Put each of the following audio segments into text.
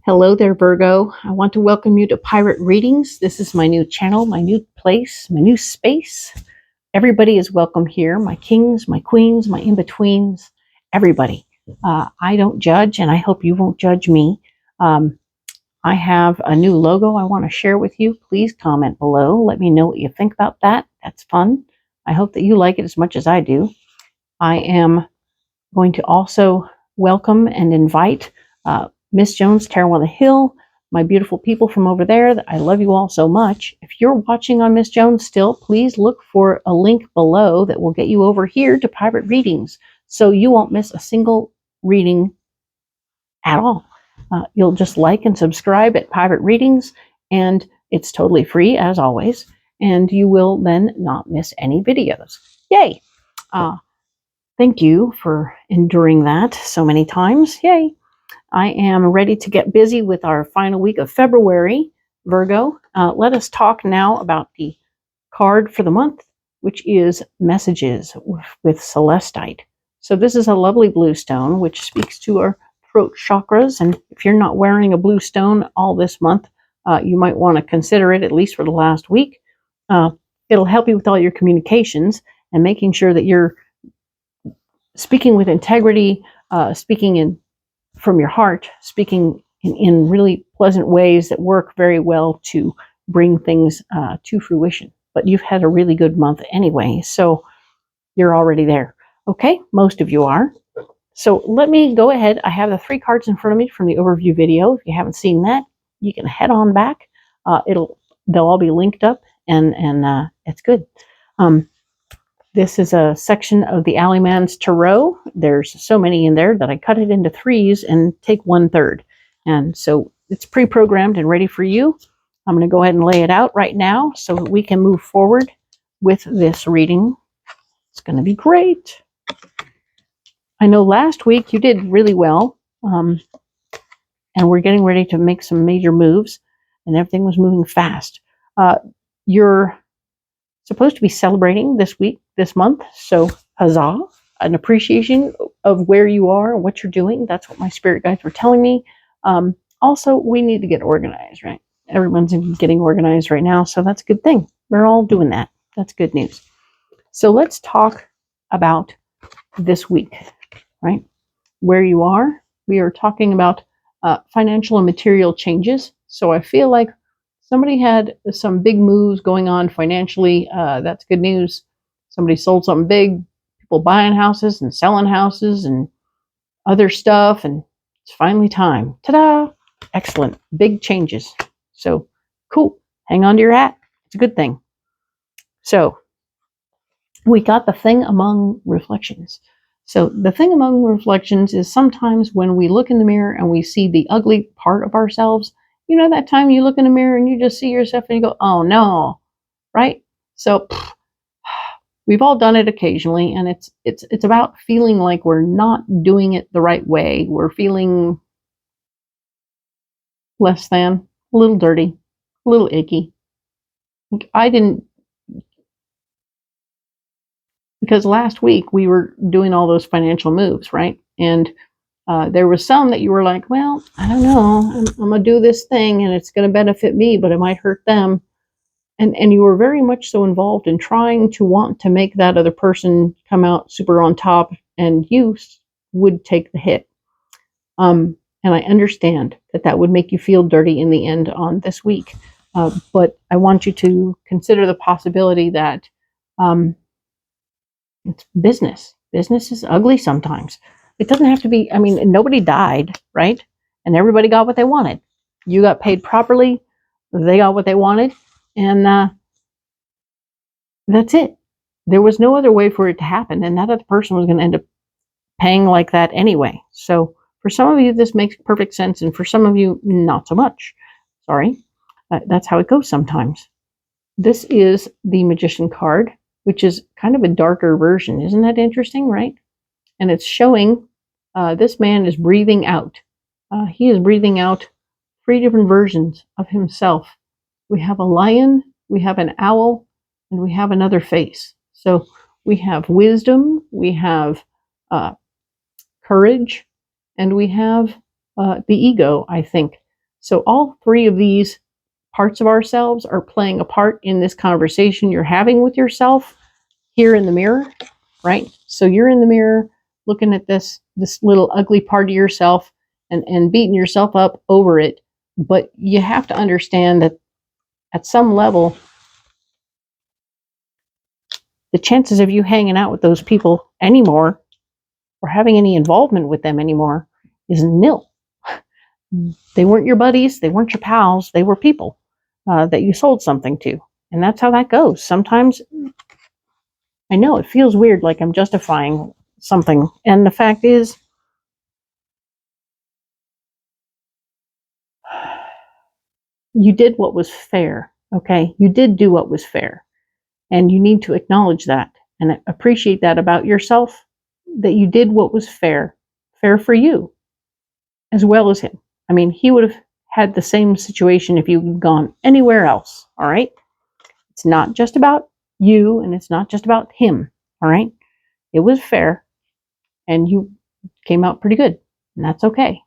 Hello there, Virgo. I want to welcome you to Pirate Readings. This is my new channel, my new place, my new space. Everybody is welcome here. My kings, my queens, my in-betweens, everybody. I don't judge, and I hope you won't judge me. I have a new logo I want to share with you. Please comment below. Let me know what you think about that. That's fun. I hope that you like it as much as I do. I am going to also welcome and invite Miss Jones, Tarot on the Hill, my beautiful people from over there. I love you all so much. If you're watching on Miss Jones still, please look for a link below that will get you over here to Private Readings so you won't miss a single reading at all. You'll just like and subscribe at Private Readings, and it's totally free as always, and you will then not miss any videos. Yay! Thank you for enduring that so many times. Yay! I am ready to get busy with our final week of February, Virgo. Let us talk now about the card for the month, which is Messages with Celestite. So this is a lovely blue stone, which speaks to our throat chakras. And if you're not wearing a blue stone all this month, you might want to consider it, at least for the last week. It'll help you with all your communications and making sure that you're speaking with integrity, speaking from your heart, speaking in really pleasant ways that work very well to bring things to fruition. But you've had a really good month anyway, so you're already there. Okay, most of you are. So let me go ahead. I have the 3 cards in front of me from the overview video. If you haven't seen that, you can head on back. They'll all be linked up, and it's good. This is a section of the Alleyman's Tarot. There's so many in there that I cut it into 3s and take 1/3. And so it's pre-programmed and ready for you. I'm going to go ahead and lay it out right now so that we can move forward with this reading. It's going to be great. I know last week you did really well, and we're getting ready to make some major moves, and everything was moving fast. You're supposed to be celebrating this month, so huzzah, an appreciation of where you are and what you're doing. That's what my spirit guides were telling me. Also, we need to get organized, right? Everyone's getting organized right now, so that's a good thing. We're all doing that. That's good news. So let's talk about this week, right? Where you are. We are talking about financial and material changes. So I feel like somebody had some big moves going on financially. That's good news. Somebody sold something big. People buying houses and selling houses and other stuff. And it's finally time. Ta-da! Excellent. Big changes. So cool. Hang on to your hat. It's a good thing. So we got the thing among reflections. So the thing among reflections is sometimes when we look in the mirror and we see the ugly part of ourselves. You know that time you look in the mirror and you just see yourself and you go, oh no, right? So we've all done it occasionally, and it's about feeling like we're not doing it the right way. We're feeling less than, a little dirty, a little icky. Because last week we were doing all those financial moves, right? And there was some that you were like, well, I don't know, I'm going to do this thing and it's going to benefit me, but it might hurt them. And you were very much so involved in trying to want to make that other person come out super on top, and you would take the hit. And I understand that would make you feel dirty in the end on this week. But I want you to consider the possibility that it's business. Business is ugly sometimes. It doesn't have to be, nobody died, right? And everybody got what they wanted. You got paid properly. They got what they wanted. And that's it. There was no other way for it to happen. And that other person was going to end up paying like that anyway. So for some of you, this makes perfect sense. And for some of you, not so much. Sorry. That's how it goes sometimes. This is the Magician card, which is kind of a darker version. Isn't that interesting, right? And it's showing this man is breathing out. He is breathing out 3 different versions of himself. We have a lion, we have an owl, and we have another face. So we have wisdom, we have courage, and we have the ego, I think. So all three of these parts of ourselves are playing a part in this conversation you're having with yourself here in the mirror, right? So you're in the mirror looking at this little ugly part of yourself and beating yourself up over it. But you have to understand that at some level, the chances of you hanging out with those people anymore or having any involvement with them anymore is nil. They weren't your buddies. They weren't your pals. They were people that you sold something to. And that's how that goes. Sometimes, I know it feels weird, like I'm justifying something. And the fact is, you did what was fair, okay? You did do what was fair. And you need to acknowledge that and appreciate that about yourself, that you did what was fair. Fair for you, as well as him. I mean, he would have had the same situation if you'd gone anywhere else, all right? It's not just about you, and it's not just about him, all right? It was fair, and you came out pretty good, and that's okay.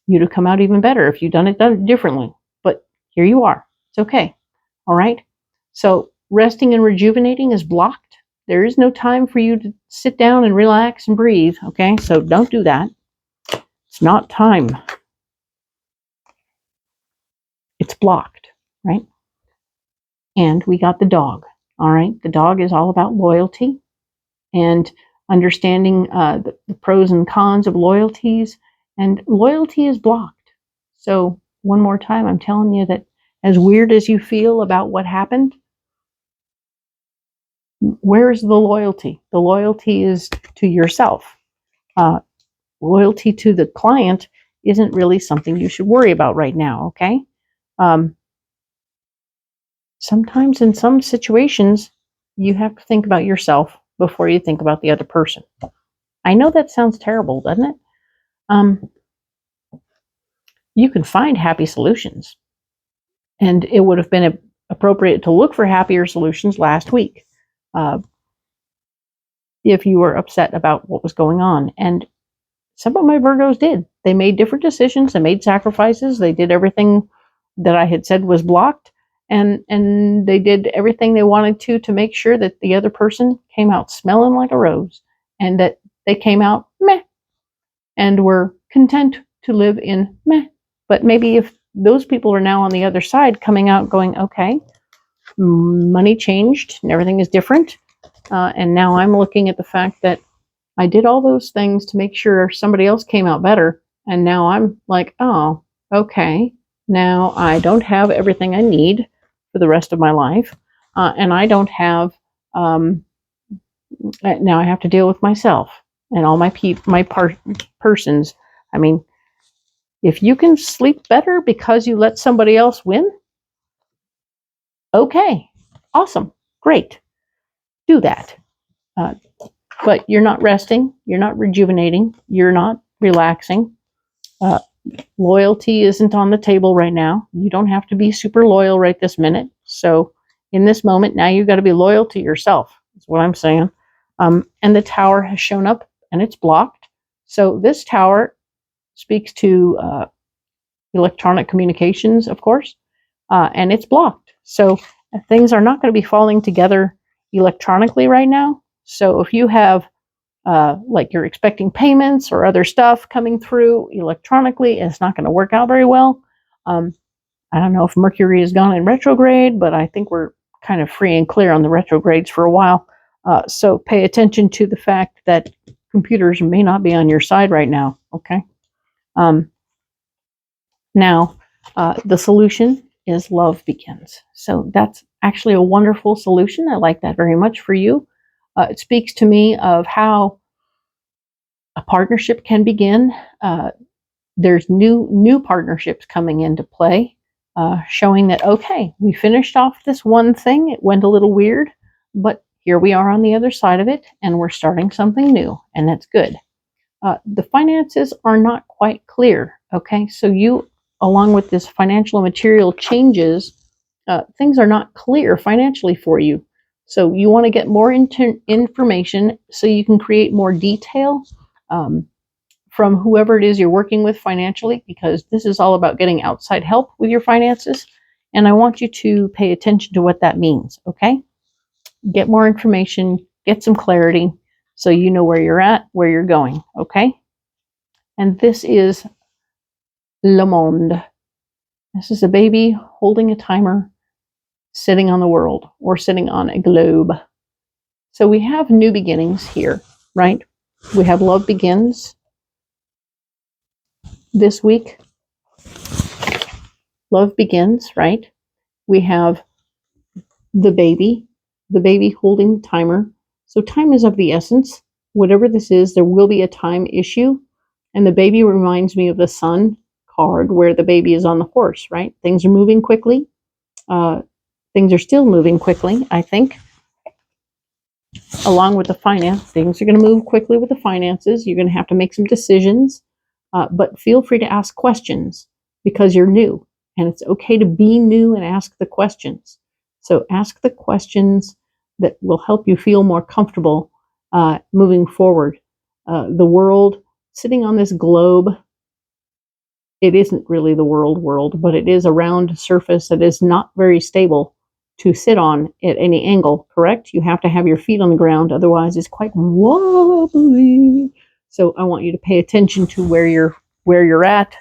You'd have come out even better if you'd done it differently, but here you are. It's okay, all right? So resting and rejuvenating is blocked. There is no time for you to sit down and relax and breathe, okay? So don't do that. It's not time. It's blocked, right? And we got the dog, all right? The dog is all about loyalty and understanding the pros and cons of loyalties, and loyalty is blocked. So one more time, I'm telling you that as weird as you feel about what happened, where's the loyalty? The loyalty is to yourself. Loyalty to the client isn't really something you should worry about right now, okay? Sometimes in some situations, you have to think about yourself before you think about the other person. I know that sounds terrible, doesn't it? You can find happy solutions. And it would have been appropriate to look for happier solutions last week if you were upset about what was going on. And some of my Virgos did. They made different decisions. They made sacrifices. They did everything that I had said was blocked. And they did everything they wanted to make sure that the other person came out smelling like a rose, and that they came out meh and were content to live in meh. But maybe if those people are now on the other side coming out going, okay, money changed and everything is different. And now I'm looking at the fact that I did all those things to make sure somebody else came out better. And now I'm like, oh, okay. Now I don't have everything I need for the rest of my life. And I don't have, now I have to deal with myself and all my persons. I mean, if you can sleep better because you let somebody else win, okay, awesome, great, do that. But you're not resting, you're not rejuvenating, you're not relaxing. Loyalty isn't on the table right now. You don't have to be super loyal right this minute. So in this moment, now you've got to be loyal to yourself. That's what I'm saying. And the tower has shown up and it's blocked. So this tower speaks to electronic communications, of course, and it's blocked. So things are not going to be falling together electronically right now. So if you have like you're expecting payments or other stuff coming through electronically, it's not going to work out very well. I don't know if Mercury has gone in retrograde, but I think we're kind of free and clear on the retrogrades for a while. So pay attention to the fact that computers may not be on your side right now, okay? Now, the solution is love begins. So that's actually a wonderful solution. I like that very much for you. It speaks to me of how a partnership can begin. There's new partnerships coming into play, showing that, okay, we finished off this one thing. It went a little weird, but here we are on the other side of it, and we're starting something new, and that's good. The finances are not quite clear, okay? So you, along with this financial and material changes, things are not clear financially for you. So you want to get more information so you can create more detail from whoever it is you're working with financially, because this is all about getting outside help with your finances. And I want you to pay attention to what that means, okay? Get more information, get some clarity so you know where you're at, where you're going, okay? And this is Le Monde. This is a baby holding a timer, sitting on the world or sitting on a globe. So we have new beginnings here, right? We have love begins this week. Love begins, right? We have the baby holding the timer. So time is of the essence. Whatever this is, there will be a time issue. And the baby reminds me of the sun card where the baby is on the horse, right? Things are moving quickly. Things are still moving quickly, I think. Along with the finance, things are going to move quickly with the finances. You're going to have to make some decisions. But feel free to ask questions because you're new. And it's okay to be new and ask the questions. So ask the questions that will help you feel more comfortable moving forward. The world, sitting on this globe, it isn't really the world, but it is a round surface that is not very stable to sit on at any angle, correct? You have to have your feet on the ground, otherwise it's quite wobbly. So I want you to pay attention to where you're at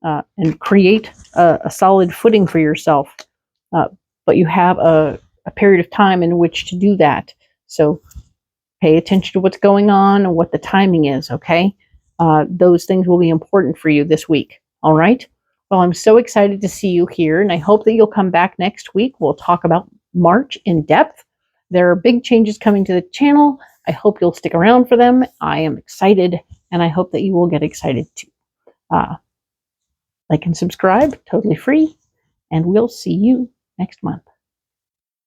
and create a solid footing for yourself. But you have a period of time in which to do that. So pay attention to what's going on and what the timing is, okay? Those things will be important for you this week, all right? Well, I'm so excited to see you here, and I hope that you'll come back next week. We'll talk about March in depth. There are big changes coming to the channel. I hope you'll stick around for them. I am excited, and I hope that you will get excited too. Like and subscribe, totally free, and we'll see you next month.